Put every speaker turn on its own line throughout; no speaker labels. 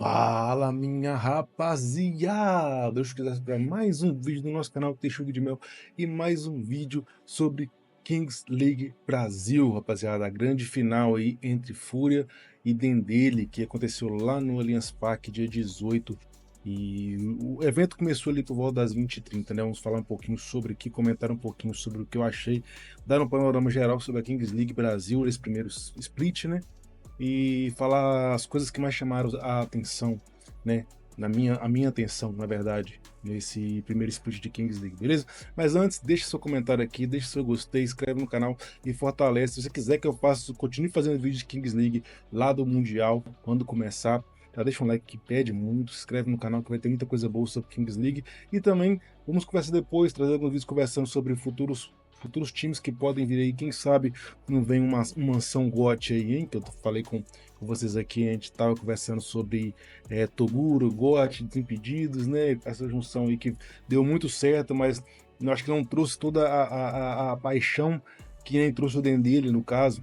Fala, minha rapaziada! Eu estou para mais um vídeo do nosso canal Texugo de Mel e mais um vídeo sobre Kings League Brasil, rapaziada. A grande final aí entre Fúria e Dendele, que aconteceu lá no Allianz Parque, dia 18. E o evento começou ali por volta das 20h30, né? Vamos falar um pouquinho sobre aqui, comentar um pouquinho sobre o que eu achei, dar um panorama geral sobre a Kings League Brasil, esse primeiro split, né? E falar as coisas que mais chamaram a atenção, né? A minha atenção, na verdade, nesse primeiro split de Kings League, beleza? Mas antes, deixe seu comentário aqui, deixe seu gostei, inscreve no canal e fortalece. Se você quiser que eu faça, continue fazendo vídeo de Kings League lá do Mundial, quando começar, já deixa um like que pede muito, se inscreve no canal que vai ter muita coisa boa sobre Kings League. E também vamos conversar depois, trazer alguns vídeos conversando sobre futuros times que podem vir aí, quem sabe não vem uma mansão GOT aí, hein, que eu falei com vocês aqui, a gente tava conversando sobre Toguro, GOT, Desimpedidos, né, essa junção aí que deu muito certo, mas eu acho que não trouxe toda a paixão que nem trouxe o Dendele, no caso,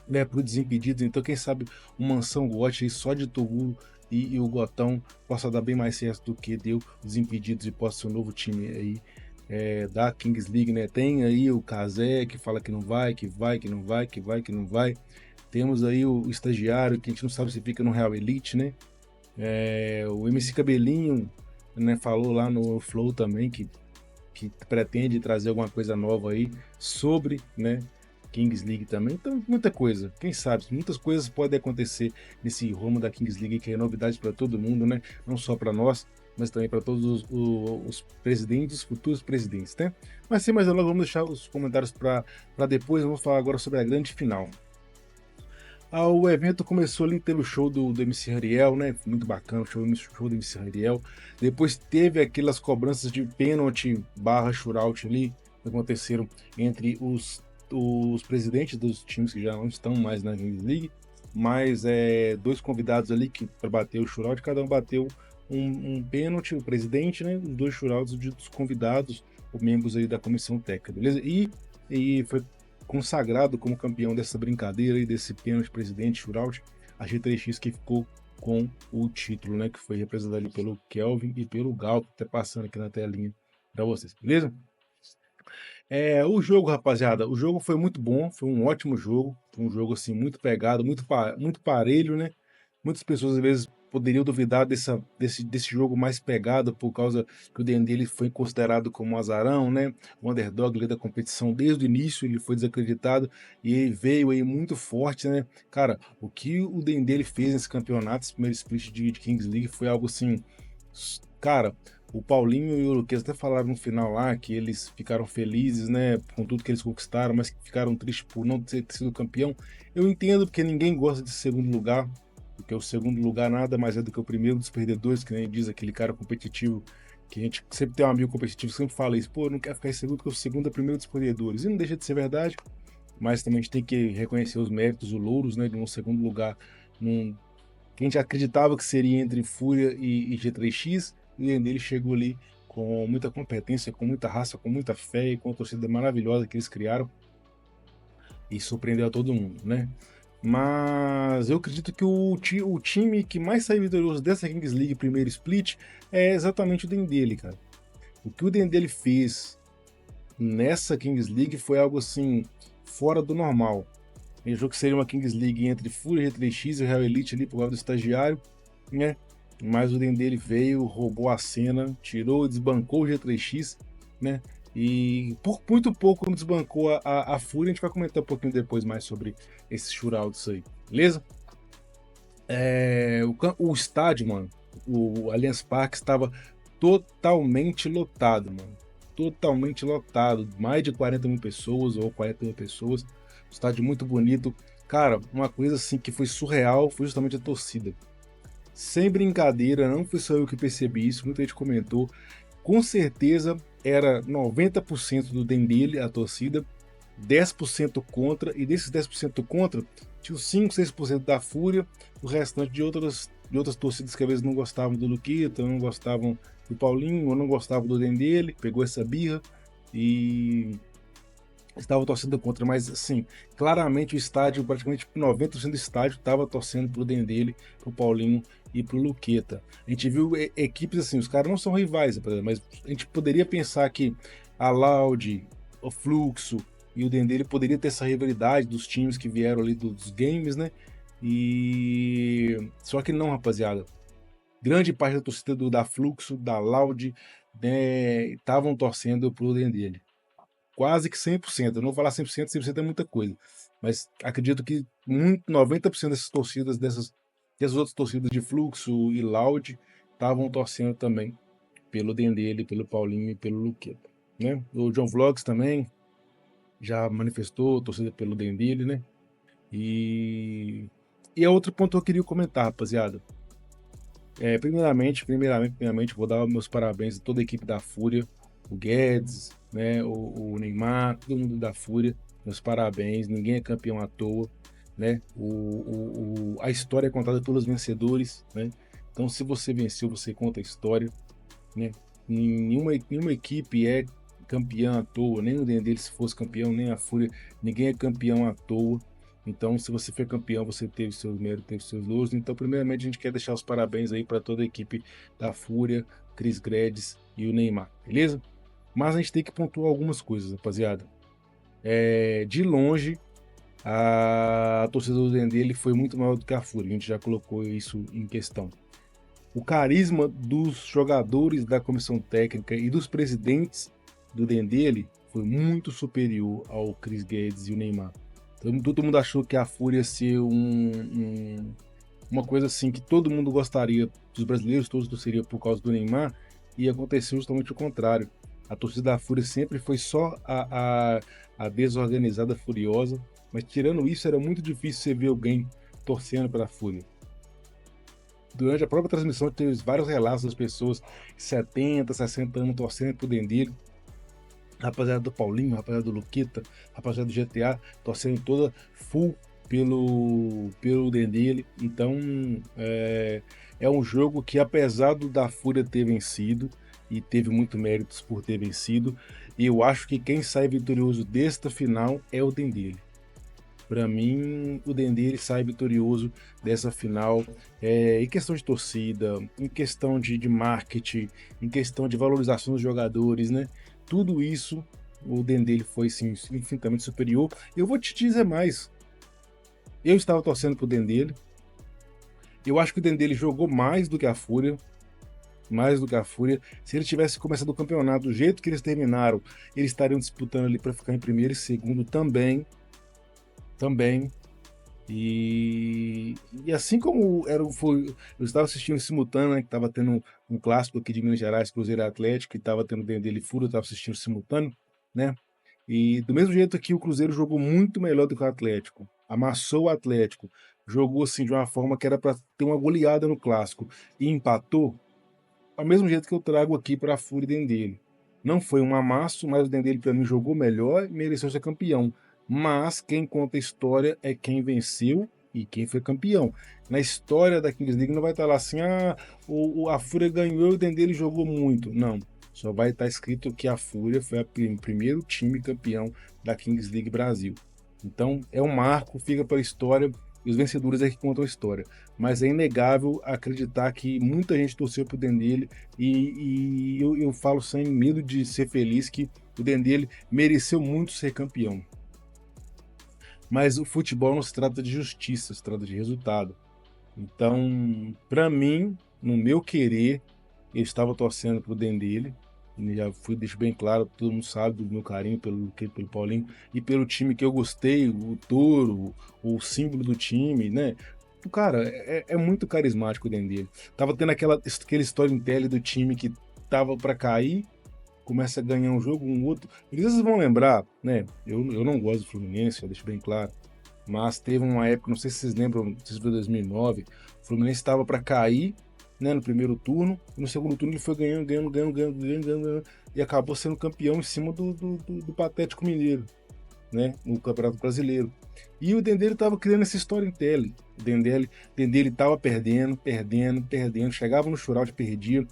né, pro Desimpedidos. Então quem sabe uma mansão GOT aí só de Toguro e o Gotão possa dar bem mais certo do que deu Desimpedidos e possa ser um novo time aí da Kings League, né? Tem aí o Kazé que fala que não vai, que vai, que não vai, que vai, que não vai. Temos aí o estagiário que a gente não sabe se fica no Real Elite, né? O MC Cabelinho, né, falou lá no Flow também que pretende trazer alguma coisa nova aí sobre, né, Kings League também. Então, muita coisa. Quem sabe, muitas coisas podem acontecer nesse rumo da Kings League, que é novidade para todo mundo, né? Não só para nós, mas também para todos os presidentes, os futuros presidentes, né? Mas sem mais delongas, vamos deixar os comentários para depois. Vamos falar agora sobre a grande final. O evento começou ali, teve o show do MC Hariel, né? Muito bacana, o show do MC Hariel. Depois teve aquelas cobranças de pênalti barra shootout ali, que aconteceram entre os presidentes dos times que já não estão mais na Kings League, mas dois convidados ali que para bater o shootout, cada um bateu um pênalti, o presidente, né? Os dois shootouts dos convidados, os membros aí da comissão técnica, beleza? E foi consagrado como campeão dessa brincadeira e desse pênalti presidente shootout, a G3X que ficou com o título, né? Que foi representado ali pelo Kelvin e pelo Gal, que tá passando aqui na telinha para vocês, beleza? O jogo, rapaziada, o jogo foi muito bom, foi um ótimo jogo, foi um jogo assim muito pegado, muito parelho, né? Muitas pessoas às vezes poderiam duvidar desse jogo mais pegado por causa que o Dendele foi considerado como um azarão, né? O underdog ali da competição desde o início, ele foi desacreditado e ele veio aí muito forte, né? Cara, o que o Dendele fez nesse campeonato, esse primeiro split de Kings League foi algo assim, cara. O Paulinho e o Luquez até falaram no final lá que eles ficaram felizes, né, com tudo que eles conquistaram, mas que ficaram tristes por não ter sido campeão. Eu entendo, porque ninguém gosta de segundo lugar, porque o segundo lugar nada mais é do que o primeiro dos perdedores, que nem diz aquele cara competitivo, que a gente sempre tem um amigo competitivo, sempre fala isso, pô, não quer ficar em segundo, porque o segundo é o primeiro dos perdedores. E não deixa de ser verdade, mas também a gente tem que reconhecer os méritos, os louros, né, de um segundo lugar que a gente acreditava que seria entre Fúria e G3X, e ele chegou ali com muita competência, com muita raça, com muita fé e com a torcida maravilhosa que eles criaram e surpreendeu a todo mundo, né? Mas eu acredito que o time que mais saiu vitorioso dessa Kings League primeiro split é exatamente o Dendele, cara. O que o Dendele fez nessa Kings League foi algo assim fora do normal. Ele achou que seria uma Kings League entre Fúria, G3X e Real Elite ali por causa do estagiário, né? Mas o Dendele veio, roubou a cena, tirou, desbancou o G3X, né? E por muito pouco desbancou a Fúria. A gente vai comentar um pouquinho depois mais sobre esses shootouts aí, beleza? O estádio, mano, o Allianz Parque estava totalmente lotado, mano. Totalmente lotado. Mais de 40 mil pessoas ou 40 mil pessoas. Estádio muito bonito. Cara, uma coisa assim que foi surreal foi justamente a torcida. Sem brincadeira, não foi só eu que percebi isso, muita gente comentou. Com certeza era 90% do Dendele, a torcida, 10% contra, e desses 10% contra, tinha os 5, 6% da Fúria, o restante de outras torcidas que às vezes não gostavam do Luquita, não gostavam do Paulinho, ou não gostavam do Dendele, pegou essa birra e estava torcendo contra, mas assim, claramente o estádio, praticamente 90% do estádio estava torcendo pro Dendele, pro Paulinho e pro Luqueta. A gente viu equipes assim, os caras não são rivais, mas a gente poderia pensar que a Loud, o Fluxo e o Dendele poderia ter essa rivalidade dos times que vieram ali dos games, né? E só que não, rapaziada. Grande parte da torcida da Fluxo, da Loud, né, estavam torcendo pro Dendele. Quase que 100%. Eu não vou falar 100%, 100% é muita coisa. Mas acredito que 90% dessas torcidas, dessas outras torcidas de Fluxo e Loud, estavam torcendo também pelo Dendele, pelo Paulinho e pelo Luqueta, né? O John Vlogs também já manifestou torcida pelo Dendele, né? E é outro ponto que eu queria comentar, rapaziada. Primeiramente, vou dar meus parabéns a toda a equipe da Fúria, o Guedes, né, o Neymar, todo mundo da Fúria, meus parabéns, ninguém é campeão à toa, né, a história é contada pelos vencedores, né, então se você venceu, você conta a história, né, nenhuma equipe é campeã à toa, nem o Dendele se fosse campeão, nem a Fúria, ninguém é campeão à toa. Então, se você foi campeão, você teve seus méritos, teve seus louros. Então, primeiramente, a gente quer deixar os parabéns aí para toda a equipe da Fúria, Chris Guedes e o Neymar, beleza? Mas a gente tem que pontuar algumas coisas, rapaziada. De longe, a torcida do Dendele foi muito maior do que a Fúria. A gente já colocou isso em questão. O carisma dos jogadores da comissão técnica e dos presidentes do Dendele foi muito superior ao Chris Guedes e o Neymar. Todo mundo achou que a Fúria ia ser uma coisa assim que todo mundo gostaria, os brasileiros todos torceriam por causa do Neymar, e aconteceu justamente o contrário. A torcida da Fúria sempre foi só a desorganizada furiosa, mas tirando isso era muito difícil você ver alguém torcendo pela Fúria. Durante a própria transmissão teve vários relatos das pessoas 70, 60 anos torcendo pro Dendele, rapaziada do Paulinho, rapaziada do Luqueta, rapaziada do GTA, torcendo toda full pelo Dendele. Então é um jogo que, apesar da Fúria ter vencido, e teve muito méritos por ter vencido, eu acho que quem sai vitorioso desta final é o Dendele. Para mim, o Dendele sai vitorioso dessa final em questão de torcida, em questão de marketing, em questão de valorização dos jogadores, né? Tudo isso, o Dendele foi sim, infinitamente superior. Eu vou te dizer mais. Eu estava torcendo pro Dendele. Eu acho que o Dendele jogou mais do que a Fúria. Mais do que a Fúria. Se ele tivesse começado o campeonato do jeito que eles terminaram, eles estariam disputando ali para ficar em primeiro e segundo também. E assim como eu estava assistindo simultâneo, né, que estava tendo um clássico aqui de Minas Gerais, Cruzeiro e Atlético, que estava tendo Dendele e Fúria, eu estava assistindo simultâneo, né? E do mesmo jeito que o Cruzeiro jogou muito melhor do que o Atlético, amassou o Atlético, jogou assim de uma forma que era para ter uma goleada no clássico e empatou, ao mesmo jeito que eu trago aqui para a Fúria e Dendele. Não foi um amasso, mas o Dendele para mim jogou melhor e mereceu ser campeão. Mas quem conta a história é quem venceu e quem foi campeão. Na história da Kings League não vai estar lá assim, a Fúria ganhou e o Dendele jogou muito. Não, só vai estar escrito que a Fúria foi o primeiro time campeão da Kings League Brasil. Então é um marco, fica para a história, e os vencedores é que contam a história. Mas é inegável acreditar que muita gente torceu pro Dendele e eu falo sem medo de ser feliz que o Dendele mereceu muito ser campeão. Mas o futebol não se trata de justiça, se trata de resultado. Então, para mim, no meu querer, eu estava torcendo pro Dendele. Já deixo bem claro, todo mundo sabe do meu carinho pelo Paulinho e pelo time que eu gostei, o Touro, o símbolo do time, né? O cara, é muito carismático o Dendele. Tava tendo aquele storytelling do time que tava para cair, começa a ganhar um jogo, um outro. E vocês vão lembrar, né? Eu não gosto do Fluminense, já deixo bem claro. Mas teve uma época, não sei se vocês lembram, não sei se foi 2009, o Fluminense estava para cair, né, no primeiro turno, e no segundo turno ele foi ganhando, e acabou sendo campeão em cima do Patético Mineiro, né, no Campeonato Brasileiro. E o Dendele estava criando essa storytelling. O Dendele estava perdendo, chegava no shootout, perdia,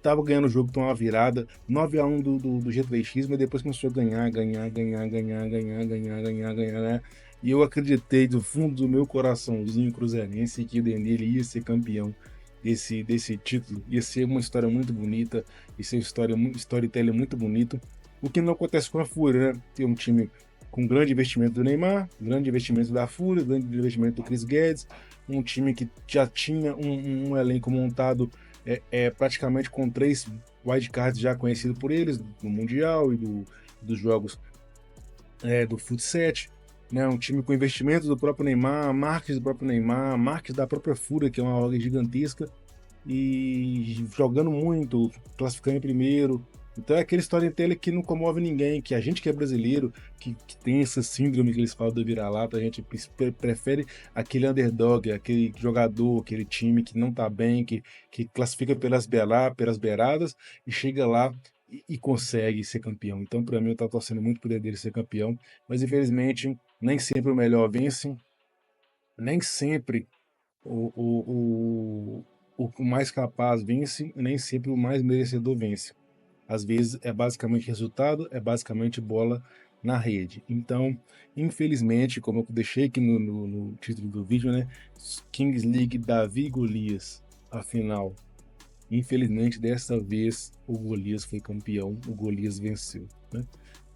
tava ganhando o jogo, tomava uma virada, 9-1 do G3X, mas depois começou a ganhar, né? e eu acreditei do fundo do meu coraçãozinho cruzeirense que o Dendê ele ia ser campeão desse título. Ia ser uma história muito bonita, ia ser uma história, storytelling muito bonito. O que não acontece com a Fúria, né? Tem um time com grande investimento do Neymar, grande investimento da Fúria, grande investimento do Chris Guedes, um time que já tinha um elenco montado praticamente com 3 wildcards já conhecidos por eles, do Mundial e dos jogos do futsal, né? Um time com investimento do próprio Neymar, marcas do próprio Neymar, marcas da própria Fúria, que é uma org gigantesca, e jogando muito, classificando em primeiro. Então é aquele storytelling que não comove ninguém, que a gente que é brasileiro, que tem essa síndrome que eles falam do vira-lata, a gente prefere aquele underdog, aquele jogador, aquele time que não tá bem, que classifica pelas beiradas e chega lá e consegue ser campeão. Então, para mim, eu tô torcendo muito por ele ser campeão, mas infelizmente, nem sempre o melhor vence, nem sempre o mais capaz vence, e nem sempre o mais merecedor vence. Às vezes é basicamente resultado, é basicamente bola na rede. Então, infelizmente, como eu deixei aqui no título do vídeo, né? Kings League Davi e Golias, a final. Infelizmente, dessa vez, o Golias foi campeão, o Golias venceu, né?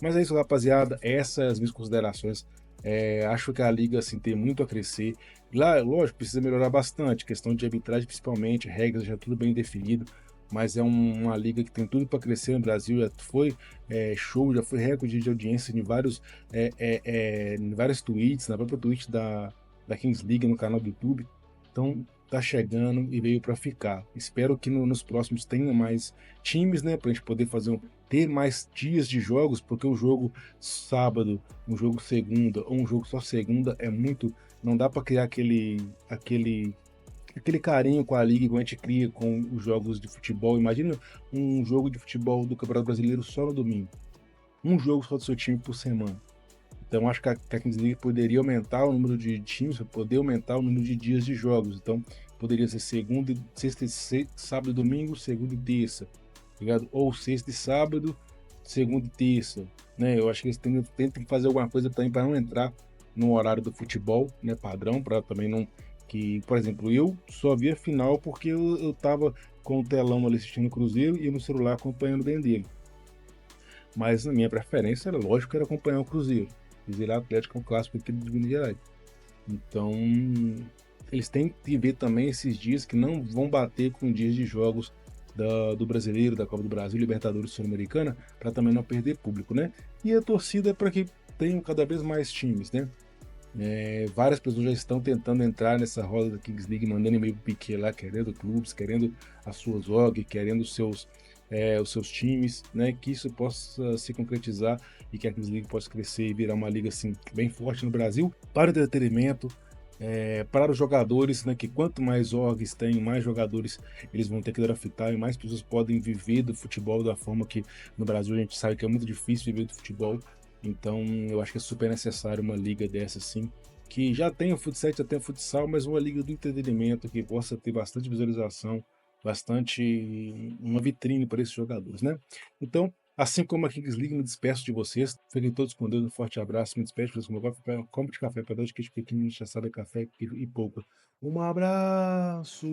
Mas é isso, rapaziada. Essas são as minhas considerações. Acho que a liga assim, tem muito a crescer. Lá, lógico, precisa melhorar bastante. Questão de arbitragem, principalmente, regras já tudo bem definido. Mas é uma liga que tem tudo para crescer no Brasil. Já foi show, já foi recorde de audiência em vários tweets, na própria tweet da Kings League no canal do YouTube. Então, tá chegando e veio para ficar. Espero que nos próximos tenha mais times, né, para a gente poder ter mais dias de jogos, porque o jogo sábado, um jogo segunda ou um jogo só segunda é muito, não dá para criar aquele carinho com a liga que a gente cria com os jogos de futebol. Imagina um jogo de futebol do Campeonato Brasileiro só no domingo. Um jogo só do seu time por semana. Então, acho que a Kings League poderia aumentar o número de times, poder aumentar o número de dias de jogos. Então, poderia ser segunda, sexta, sábado e domingo, segunda e terça, ligado? Ou sexta e sábado, segunda e terça, né? Eu acho que eles tentam fazer alguma coisa também para não entrar no horário do futebol, né? Padrão, para também não. Que, por exemplo, eu só via final porque eu tava com o telão ali assistindo o Cruzeiro e no celular acompanhando o dele. Mas a minha preferência era, lógico, era acompanhar o Cruzeiro. Cruzeiro Atlético é um clássico aqui de Minas Gerais. Então, eles têm que ver também esses dias que não vão bater com dias de jogos do Brasileiro, da Copa do Brasil, Libertadores Sul-Americana, para também não perder público, né? E a torcida é para que tenham cada vez mais times, né? Várias pessoas já estão tentando entrar nessa roda da Kings League, mandando e-mail pro Piquet lá, querendo clubes, querendo as suas org, querendo os seus times, né? Que isso possa se concretizar e que a Kings League possa crescer e virar uma liga assim bem forte no Brasil para o entretenimento, para os jogadores, né? Que quanto mais orgs tem, mais jogadores eles vão ter que draftar e mais pessoas podem viver do futebol da forma que no Brasil a gente sabe que é muito difícil viver do futebol. Então, eu acho que é super necessário uma liga dessa, assim, que já tem o futsal, já tem o futsal, mas uma liga do entretenimento que possa ter bastante visualização, bastante uma vitrine para esses jogadores, né? Então, assim como a Kings League, me despeço de vocês. Fiquem todos com Deus, um forte abraço, me despeço de vocês com meu copo de café, para de queijo pequeno, chaçada, café e pouco. Um abraço!